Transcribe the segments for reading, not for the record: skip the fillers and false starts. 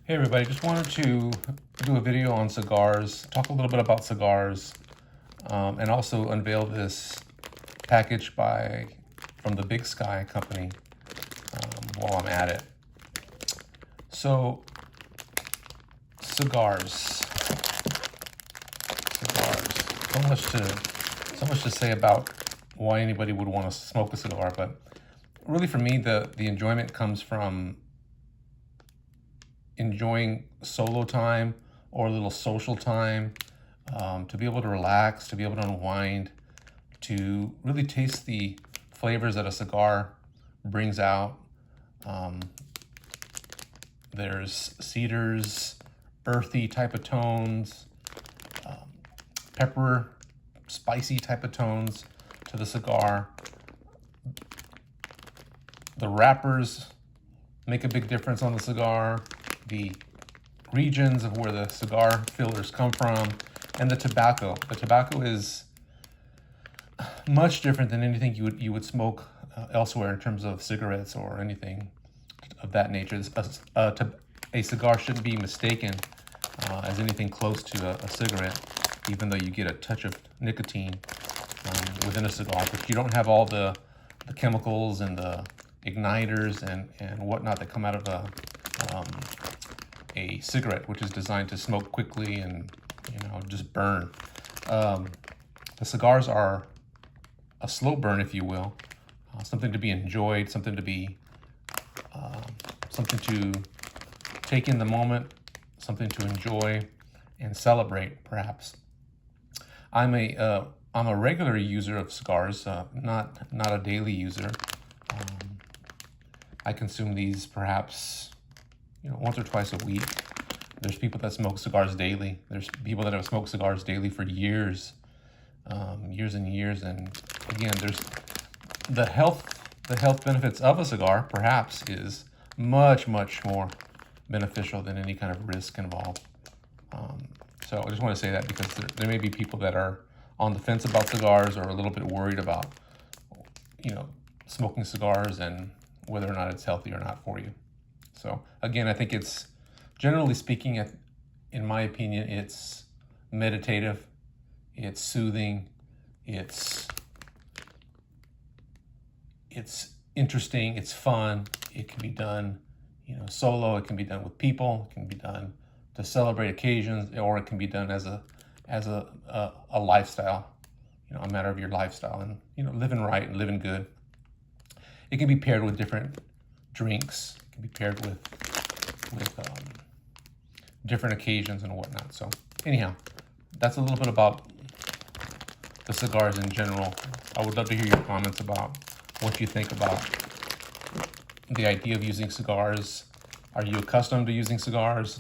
Hey everybody, just wanted to do a video on cigars, talk a little bit about cigars, and also unveil this package from the BigSky company while I'm at it. So, cigars. So much to say about why anybody would want to smoke a cigar, but really for me, the enjoyment comes from enjoying solo time or a little social time, to be able to relax, to be able to unwind, to really taste the flavors that a cigar brings out. There's cedars, earthy type of tones, pepper, spicy type of tones to the cigar. The wrappers make a big difference on the cigar. The regions of where the cigar fillers come from, and the tobacco. The tobacco is much different than anything you would smoke elsewhere in terms of cigarettes or anything of that nature. A cigar shouldn't be mistaken as anything close to a cigarette, even though you get a touch of nicotine within a cigar, but you don't have all the chemicals and the igniters and whatnot that come out of a cigarette, which is designed to smoke quickly and just burn. The cigars are a slow burn, if you will, something to be enjoyed, something to take in the moment, something to enjoy and celebrate, perhaps. I'm a regular user of cigars, not a daily user. I consume these perhaps once or twice a week. There's people that smoke cigars daily. There's people that have smoked cigars daily for years, years and years. And again, there's the health benefits of a cigar perhaps is much more beneficial than any kind of risk involved. So I just want to say that because there may be people that are on the fence about cigars or a little bit worried about smoking cigars and whether or not it's healthy or not for you. So again, I think it's, generally speaking, in my opinion, it's meditative, it's soothing, it's interesting, it's fun. It can be done, solo. It can be done with people. It can be done to celebrate occasions, or it can be done as a lifestyle, a matter of your lifestyle and living right and living good. It can be paired with different drinks. It can be paired with different occasions and whatnot. So anyhow, that's a little bit about the cigars in general. I would love to hear your comments about what you think about the idea of using cigars. Are you accustomed to using cigars?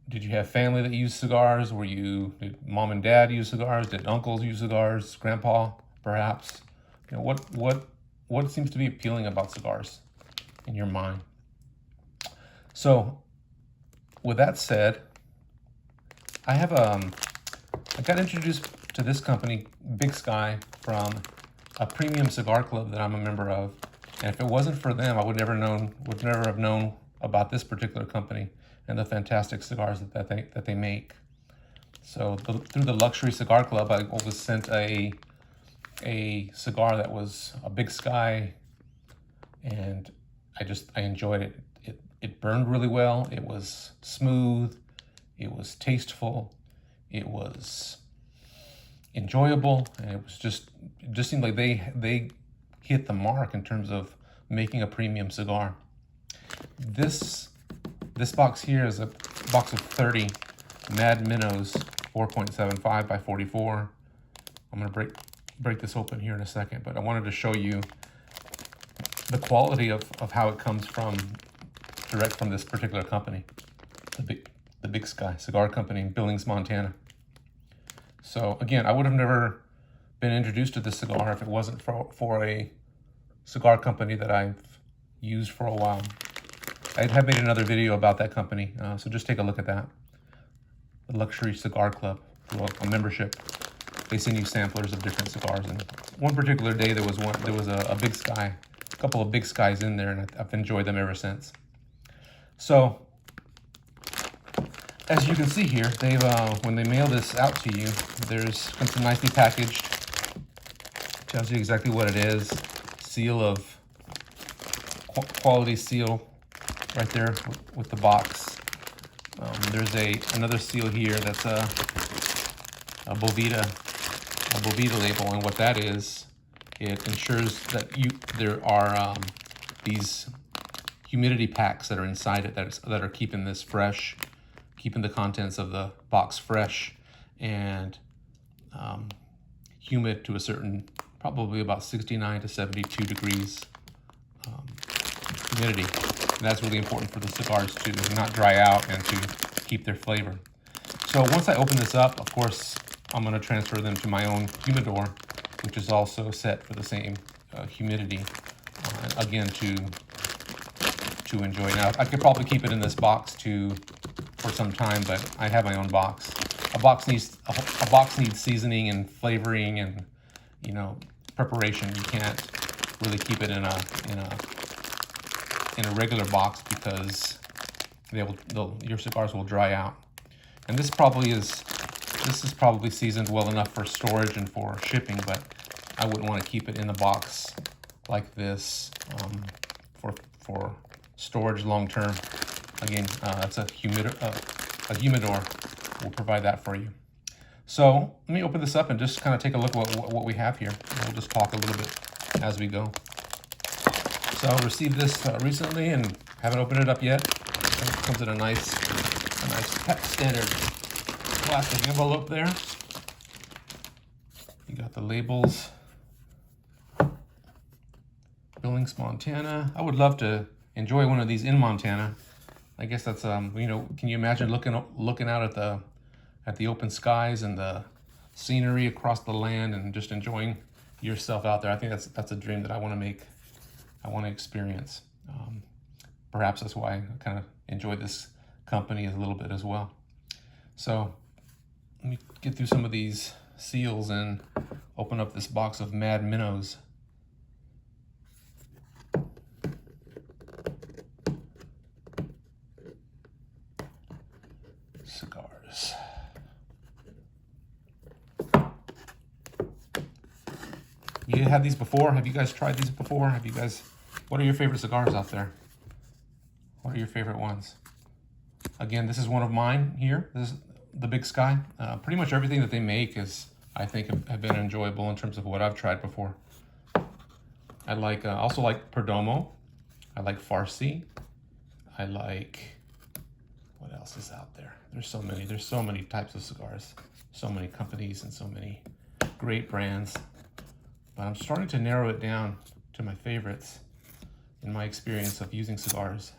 Did you have family that used cigars? Did mom and dad use cigars? Did uncles use cigars? Grandpa, perhaps? What seems to be appealing about cigars in your mind? So, with that said, I got introduced to this company, BigSky, from a premium cigar club that I'm a member of. And if it wasn't for them, I would never have known about this particular company and the fantastic cigars that they make. So through the Luxury Cigar Club, I was sent a cigar that was a BigSky, and I enjoyed it. It burned really well. It was smooth. It was tasteful. It was enjoyable, and it just seemed like they hit the mark in terms of making a premium cigar. This box here is a box of 30 Mad Minnows, 4.75 by 44. I'm gonna break this open here in a second, but I wanted to show you the quality of how it comes direct from this particular company, the BigSky Cigar Company in Billings, Montana. So again, I would have never been introduced to this cigar if it wasn't for a cigar company that I've used for a while. I have made another video about that company, so just take a look at that. The Luxury Cigar Club, a membership. They send you samplers of different cigars, and one particular day there was a BigSky, a couple of BigSkys in there, and I've enjoyed them ever since. So as you can see here, they've when they mail this out to you, comes nicely packaged. Tells you exactly what it is. Seal of quality seal right there with the box. There's another seal here that's a Boveda label, and what that is, it ensures that there are these humidity packs that are inside it that are keeping this fresh, keeping the contents of the box fresh and humid to a certain, probably about 69 to 72 degrees humidity. And that's really important for the cigars to not dry out and to keep their flavor. So once I open this up, of course, I'm going to transfer them to my own humidor, which is also set for the same humidity, again, to enjoy. Now, I could probably keep it in this box for some time, but I have my own box. A box needs seasoning and flavoring and, you know, preparation. You can't really keep it in a regular box because your cigars will dry out. And this is probably seasoned well enough for storage and for shipping, but I wouldn't want to keep it in a box like this for storage long term. Again, it's a humidor will provide that for you. So let me open this up and just kind of take a look at what we have here. We'll just talk a little bit as we go. So I received this recently and haven't opened it up yet. It comes in a nice standard plastic envelope there. You got the labels. Billings, Montana. I would love to enjoy one of these in Montana. I guess that's you know, can you imagine looking out at the open skies and the scenery across the land and just enjoying yourself out there? I think that's a dream that I want to make. I want to experience. Perhaps that's why I kind of enjoy this company a little bit as well. So let me get through some of these seals and open up this box of Mad Minnows. Cigars. You had these before? Have you guys tried these before? What are your favorite cigars out there? What are your favorite ones? Again, this is one of mine here. This is the BigSky. Pretty much everything that they make I think, have been enjoyable in terms of what I've tried before. I also like Perdomo. I like Farsi. I like, what else is out there? There's so many types of cigars, so many companies and so many great brands. But I'm starting to narrow it down to my favorites in my experience of using cigars.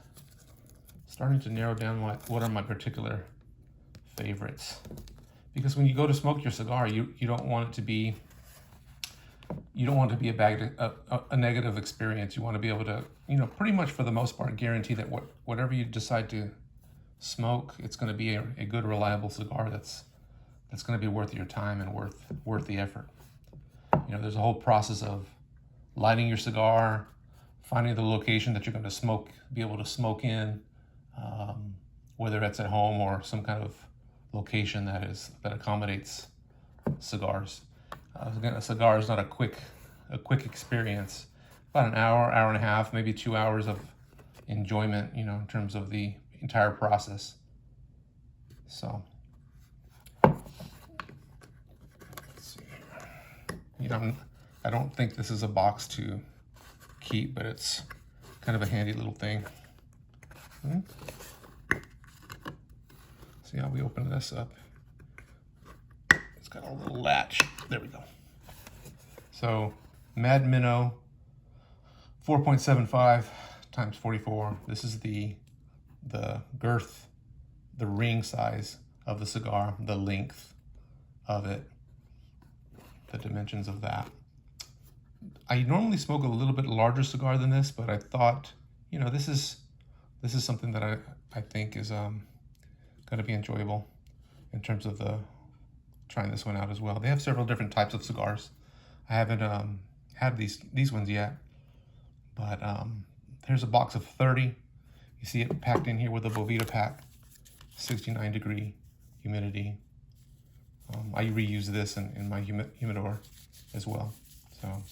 Starting to narrow down what are my particular favorites. Because when you go to smoke your cigar, you don't want it to be a negative experience. You want to be able to, you know, pretty much for the most part guarantee that whatever you decide to smoke, it's going to be a good, reliable cigar that's going to be worth your time and worth the effort. You know, there's a whole process of lighting your cigar, finding the location that you're going to be able to smoke in, whether that's at home or some kind of location that accommodates cigars. Again, a cigar is not a quick experience. About an hour and a half, maybe 2 hours of enjoyment, you know, in terms of the entire process. So, let's see. You know, I don't think this is a box to keep, but it's kind of a handy little thing. See how we open this up? It's got a little latch. There we go. So, Mad Minnow, 4.75 times 44. This is the girth, the ring size of the cigar, the length of it, the dimensions of that. I normally smoke a little bit larger cigar than this, but I thought, you know, this is something that I think is going to be enjoyable in terms of trying this one out as well. They have several different types of cigars. I haven't had these ones yet, but here's a box of 30. You see it packed in here with a Bovita pack, 69 degree humidity. I reuse this in my humidor as well. So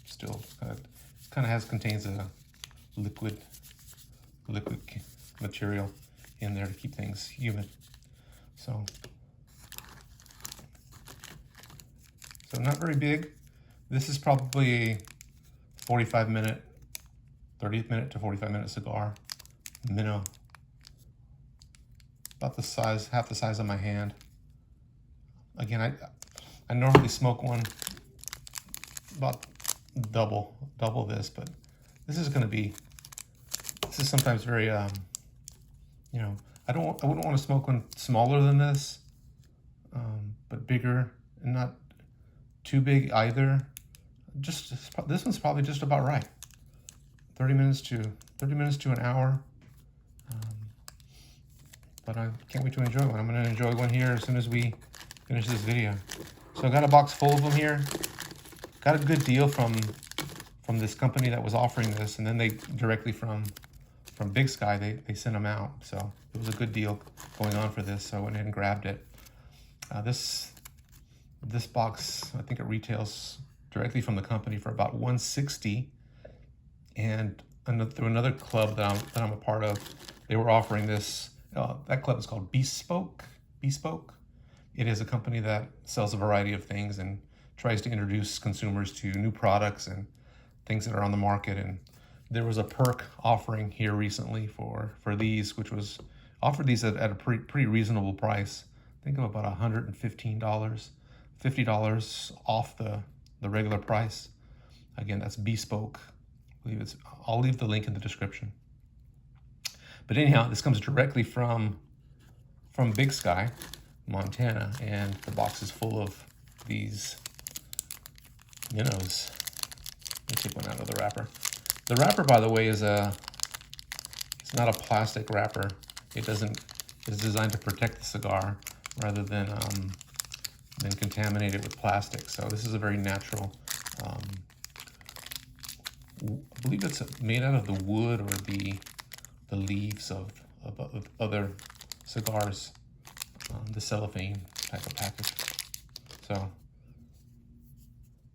still contains a liquid material in there to keep things humid. So not very big. This is probably a 30 minute to 45 minute cigar, minnow. About the size, half the size of my hand. Again, I normally smoke one about double this, but this is sometimes very, you know, I wouldn't want to smoke one smaller than this, but bigger and not too big either. This one's probably just about right. 30 minutes to an hour. But I can't wait to enjoy one. I'm going to enjoy one here as soon as we finish this video. So I got a box full of them here. Got a good deal from this company that was offering this, and then they directly from BigSky, they sent them out. So it was a good deal going on for this, so I went ahead and grabbed it. This box, I think it retails directly from the company for about $160, and through another club that I'm a part of, they were offering this. That club is called Bespoke. It is a company that sells a variety of things and tries to introduce consumers to new products and things that are on the market. And there was a perk offering here recently for these, which was offered these at a pretty reasonable price. I think of about $115, $50 off the regular price. Again, that's Bespoke. I'll leave the link in the description. But anyhow, this comes directly from BigSky, Montana, and the box is full of these minnows. Let me take one out of the wrapper. The wrapper, by the way, it's not a plastic wrapper. It's designed to protect the cigar rather than contaminate it with plastic. So this is a very natural. I believe it's made out of the wood or the leaves of other cigars, the cellophane type of package. So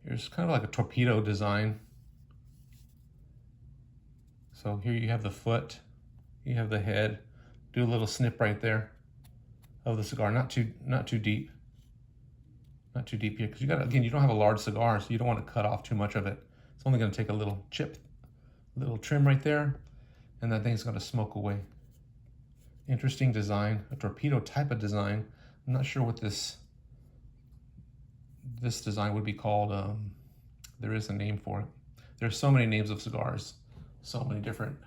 here's kind of like a torpedo design. So here you have the foot, you have the head. Do a little snip right there of the cigar, not too deep. Not too deep here, because you don't have a large cigar, so you don't want to cut off too much of it. It's only going to take a little trim right there, and that thing's going to smoke away. Interesting design, a torpedo type of design. I'm not sure what this design would be called. There is a name for it. There's so many names of cigars, so many different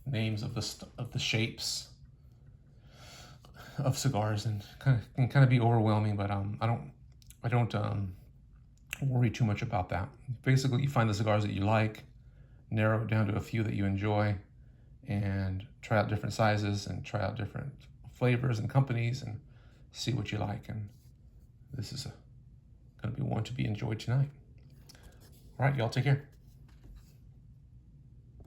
names of the shapes of cigars, and can kind of be overwhelming. But I don't worry too much about that. Basically, you find the cigars that you like, narrow it down to a few that you enjoy, and try out different sizes and try out different flavors and companies and see what you like. And this is going to be one to be enjoyed tonight. All right, y'all, take care.